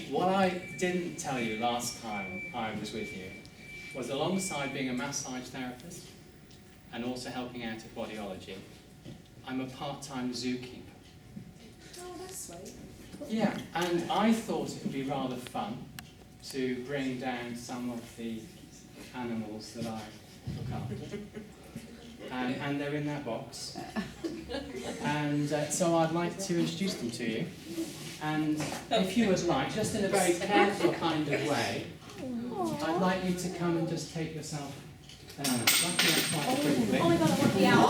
what I didn't tell you last time I was with you was, alongside being a massage therapist and also helping out at Bodyology, I'm a part-time zookeeper. Oh, that's sweet. Yeah, and I thought it would be rather fun to bring down some of the animals that I look after. And they're in that box. And so I'd like to introduce them to you. And if you would like, just in a very careful kind of way, I'd like you to come and just take yourself an animal. Luckily, that's quite quickly. Oh my god, I want the owl.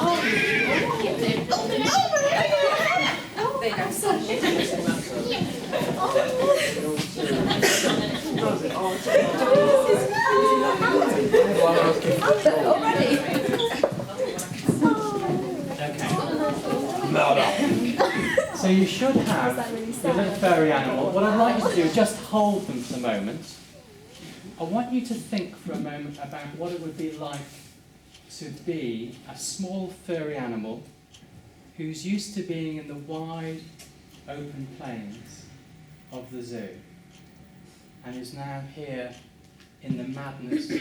Oh, there you go. Already? So you should have your little furry animal. What I'd like you to do is just hold them for a moment. I want you to think for a moment about what it would be like to be a small furry animal who's used to being in the wide open plains of the zoo and is now here in the madness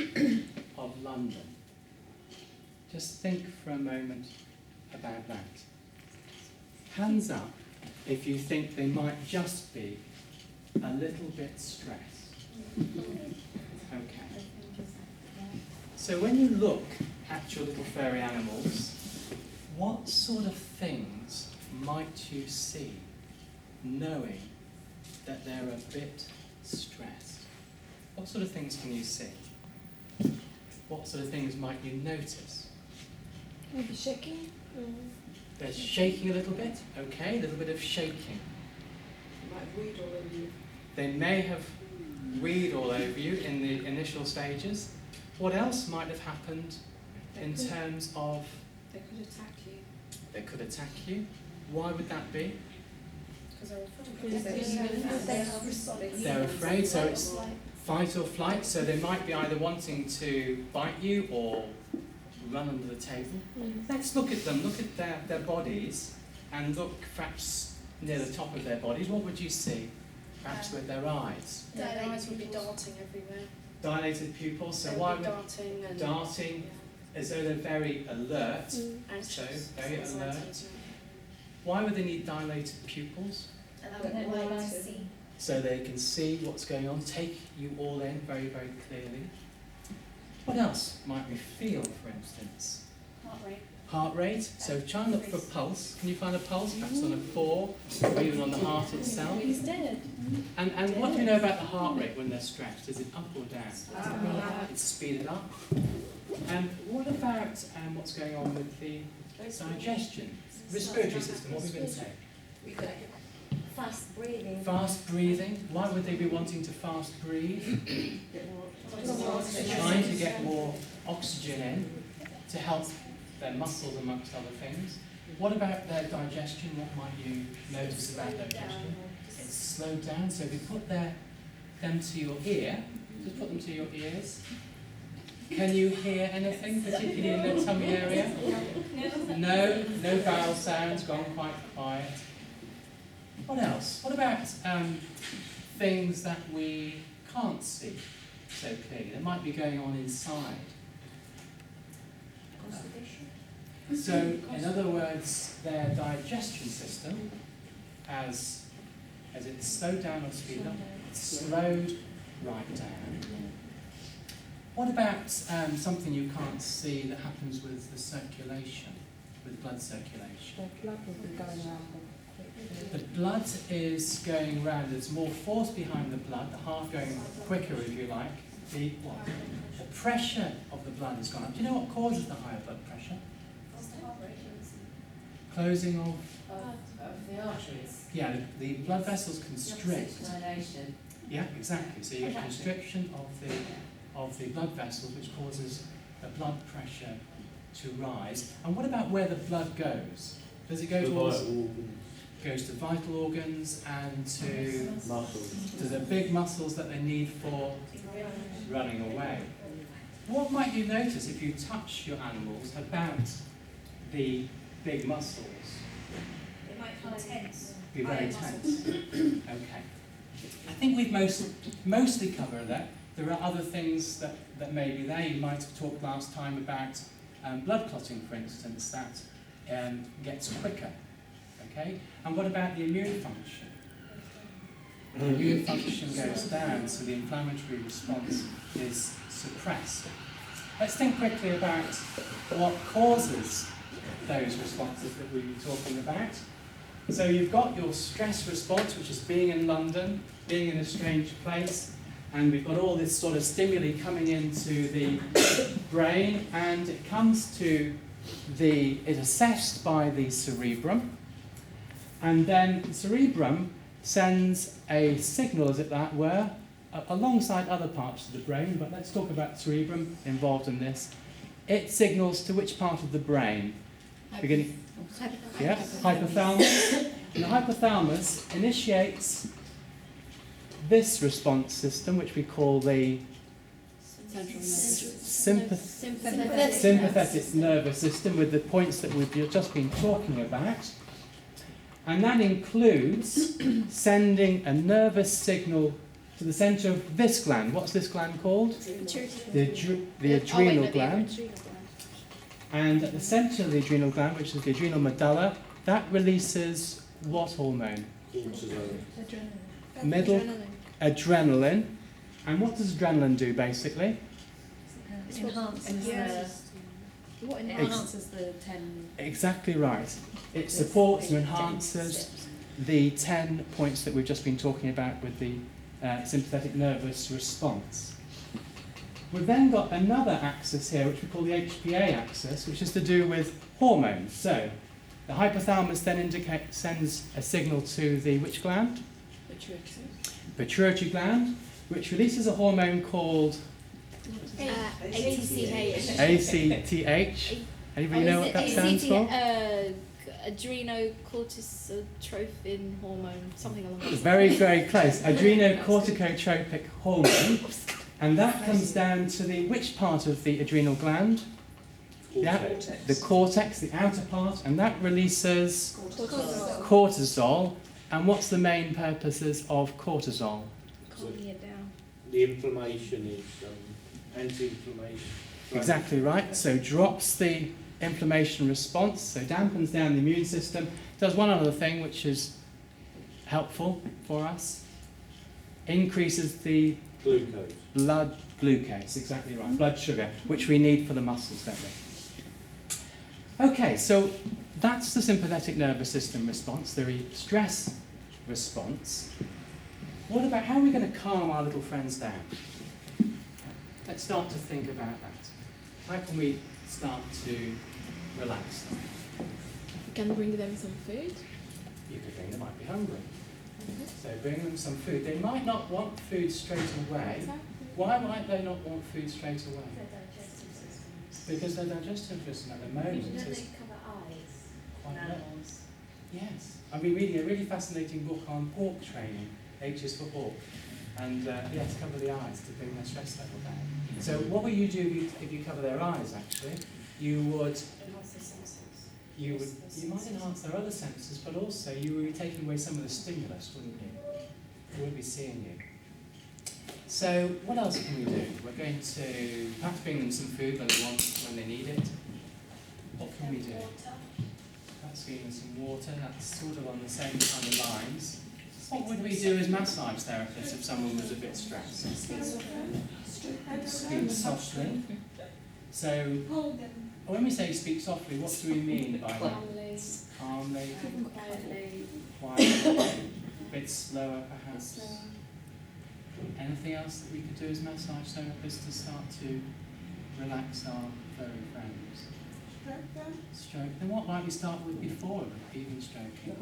of London. Just think for a moment about that. Hands up if you think they might just be a little bit stressed. Okay. So when you look at your little furry animals, what sort of things might you see, knowing that they're a bit stressed? What sort of things can you see? What sort of things might you notice? Maybe shaking? They're shaking a little bit, okay, a little bit of shaking. Might weed all over you. They may have weed all over you in the initial stages. What else might have happened in terms of... They could attack you. They could attack you. Why would that be? Because They're afraid, so it's fight or flight, so they might be either wanting to bite you or run under the table. Let's look at them, look at their bodies, and look perhaps near the top of their bodies. What would you see? Perhaps with their eyes. Their eyes would be darting everywhere. Dilated pupils, so They'd why be would darting and darting, as though they're very alert, anxious, so very things like alert. that. Why would they need dilated pupils? So they can see what's going on, take you all in very, very clearly. What else might we feel, for instance? Heart rate. Heart rate, so try and look for a pulse. Can you find a pulse, perhaps on a 4, or even on the heart itself? He's dead. And what do you know about the heart rate when they're stressed? Is it up or down? It's speeded up. And what about what's going on with the digestion? Respiratory system, what are we going to say? Fast breathing. Fast breathing. Why would they be wanting to fast breathe? They're trying to get more oxygen in to help their muscles, amongst other things. What about their digestion? What might you notice about digestion? It's slowed down. So if you put them to your ear, just put them to your ears. Can you hear anything, particularly in the tummy area? No, no vowel sounds, gone quite quiet. What else? What about things that we can't see so clearly? That might be going on inside. So, in other words, their digestion system, as it's slowed down or speeded up, it's slowed right down. What about something you can't see that happens with the circulation, with blood circulation? The blood will be going around them. The blood is going round, there's more force behind the blood, the heart going quicker if you like. The pressure of the blood has gone up. Do you know what causes the higher blood pressure? Closing of the arteries. Yeah, the blood vessels constrict. Yeah, exactly. So you get constriction of the blood vessels, which causes the blood pressure to rise. And what about where the blood goes? Does it go towards... goes to vital organs and to the big muscles that they need for running away. What might you notice if you touch your animals about the big muscles? They might feel tense. Be very tense. Okay. think we've mostly covered that. There are other things that may be there. You might have talked last time about blood clotting, for instance, that gets quicker. Okay? And what about the immune function? The immune function goes down, so the inflammatory response is suppressed. Let's think quickly about what causes those responses that we were talking about. So you've got your stress response, which is being in London, being in a strange place, and we've got all this sort of stimuli coming into the brain, and it comes to it's assessed by the cerebrum, and then the cerebrum sends a signal, as it were, alongside other parts of the brain, but let's talk about the cerebrum involved in this. It signals to which part of the brain? Beginning, yes, hypothalamus. And the hypothalamus initiates this response system, which we call the sympathetic nervous system, with the points that we've just been talking about. And that includes sending a nervous signal to the centre of this gland. What's this gland called? The adrenal gland. And at the centre of the adrenal gland, which is the adrenal medulla, that releases what hormone? Adrenaline. And what does adrenaline do, basically? Enhances the 10. Exactly right. It supports and enhances the 10 points that we've just been talking about with the sympathetic nervous response. We've then got another axis here, which we call the HPA axis, which is to do with hormones. So the hypothalamus then sends a signal to the which gland? Pituitary gland, which releases a hormone called ACTH. Anybody know what that stands for? Adrenocorticotrophin hormone, something along those lines. Very, very close. Adrenocorticotropic hormone. And that comes down to the which part of the adrenal gland? The cortex, the outer part, and that releases cortisol. And what's the main purposes of cortisol? Calming it down. The inflammation is anti-inflammation. Exactly right. So drops the inflammation response, so dampens down the immune system. Does one other thing which is helpful for us. Increases the Glucose. blood glucose, exactly right, blood sugar, which we need for the muscles, don't we? Okay, so that's the sympathetic nervous system response, the stress response. What about how are we going to calm our little friends down? Let's start to think about that. How can we start to relax them? You can bring them some food. You could think they might be hungry. So bring them some food. They might not want food straight away. Why might they not want food straight away? Because their digestive system at the moment is cover eyes quite low. Yes. I've been reading a really fascinating book on hawk training, H is for hawk, and to cover the eyes to bring their stress level down. So what would you do if you cover their eyes, actually? You might enhance their other senses, but also you would be taking away some of the stimulus, wouldn't you? They wouldn't be seeing you. So what else can we do? We're going to perhaps bring them some food when they need it. What can we do? Perhaps give them some water. That's sort of on the same kind of lines. What would we do as massage therapists if someone was a bit stressed? Speak softly. So when we say speak softly, what do we mean by that? Calmly. Calmly, Quietly. quietly, a bit slower perhaps. Anything else that we could do as massage therapists to start to relax our furry friends? Stroke. Then what might we start with before even stroking?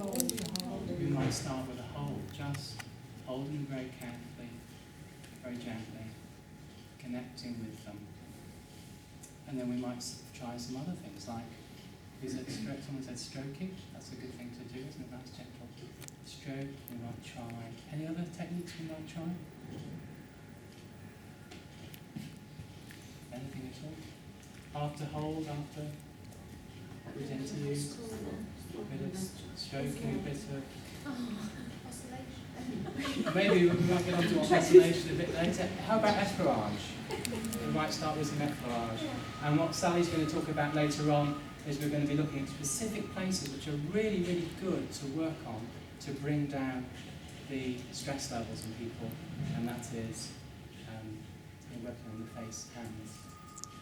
We might start with a hold, just holding very carefully, very gently, connecting with them. And then we might try some other things like, someone said stroking, that's a good thing to do, isn't it? That's gentle. Stroke, we might try. Any other techniques we might try? Anything at all? After hold, after good interview, a bit of stroking, a bit of maybe we might get onto oscillation a bit later. How about effleurage? We might start with some effleurage. And what Sally's going to talk about later on is we're going to be looking at specific places which are really, really good to work on to bring down the stress levels in people, and that is working on the face, hands,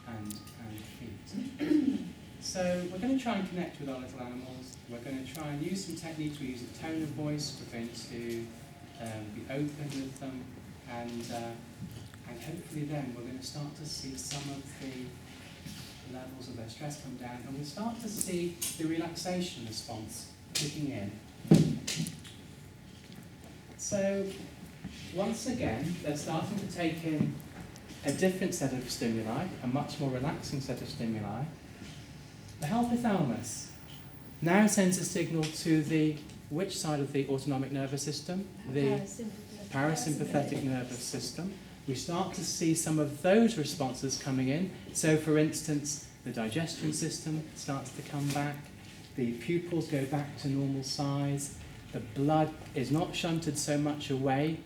and feet. So we're going to try and connect with our little animals. We're going to try and use some techniques. We use a tone of voice. We're going to be open with them, and hopefully then we're going to start to see some of the levels of their stress come down, and we'll start to see the relaxation response kicking in. So once again, they're starting to take in a different set of stimuli, a much more relaxing set of stimuli. The hypothalamus now sends a signal to the which side of the autonomic nervous system? The parasympathetic nervous system. We start to see some of those responses coming in. So for instance, the digestion system starts to come back, the pupils go back to normal size, the blood is not shunted so much away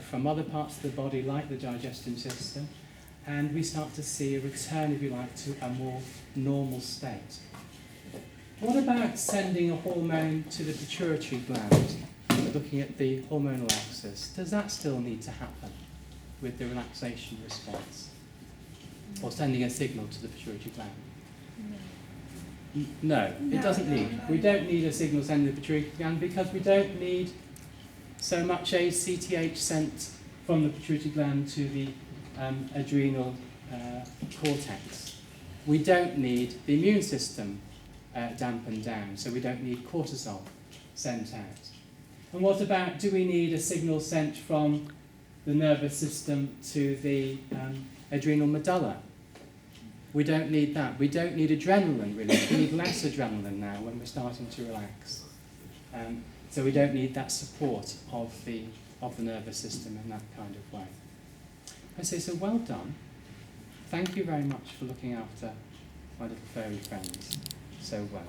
from other parts of the body like the digestion system, and we start to see a return, if you like, to a more normal state. What about sending a hormone to the pituitary gland, looking at the hormonal axis? Does that still need to happen with the relaxation response? Or sending a signal to the pituitary gland? No, it doesn't need. We don't need a signal sending to the pituitary gland because we don't need so much ACTH sent from the pituitary gland to the adrenal cortex. We don't need the immune system dampened down, so we don't need cortisol sent out. And what about, do we need a signal sent from the nervous system to the adrenal medulla? We don't need that. We don't need adrenaline, really. We need less adrenaline now when we're starting to relax. So we don't need that support of the nervous system in that kind of way. I say, so well done. Thank you very much for looking after my little furry friends so well.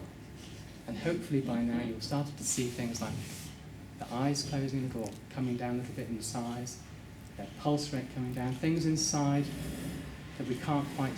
And hopefully by now you'll start to see things like the eyes closing a little, or coming down a little bit in size, their pulse rate coming down, things inside that we can't quite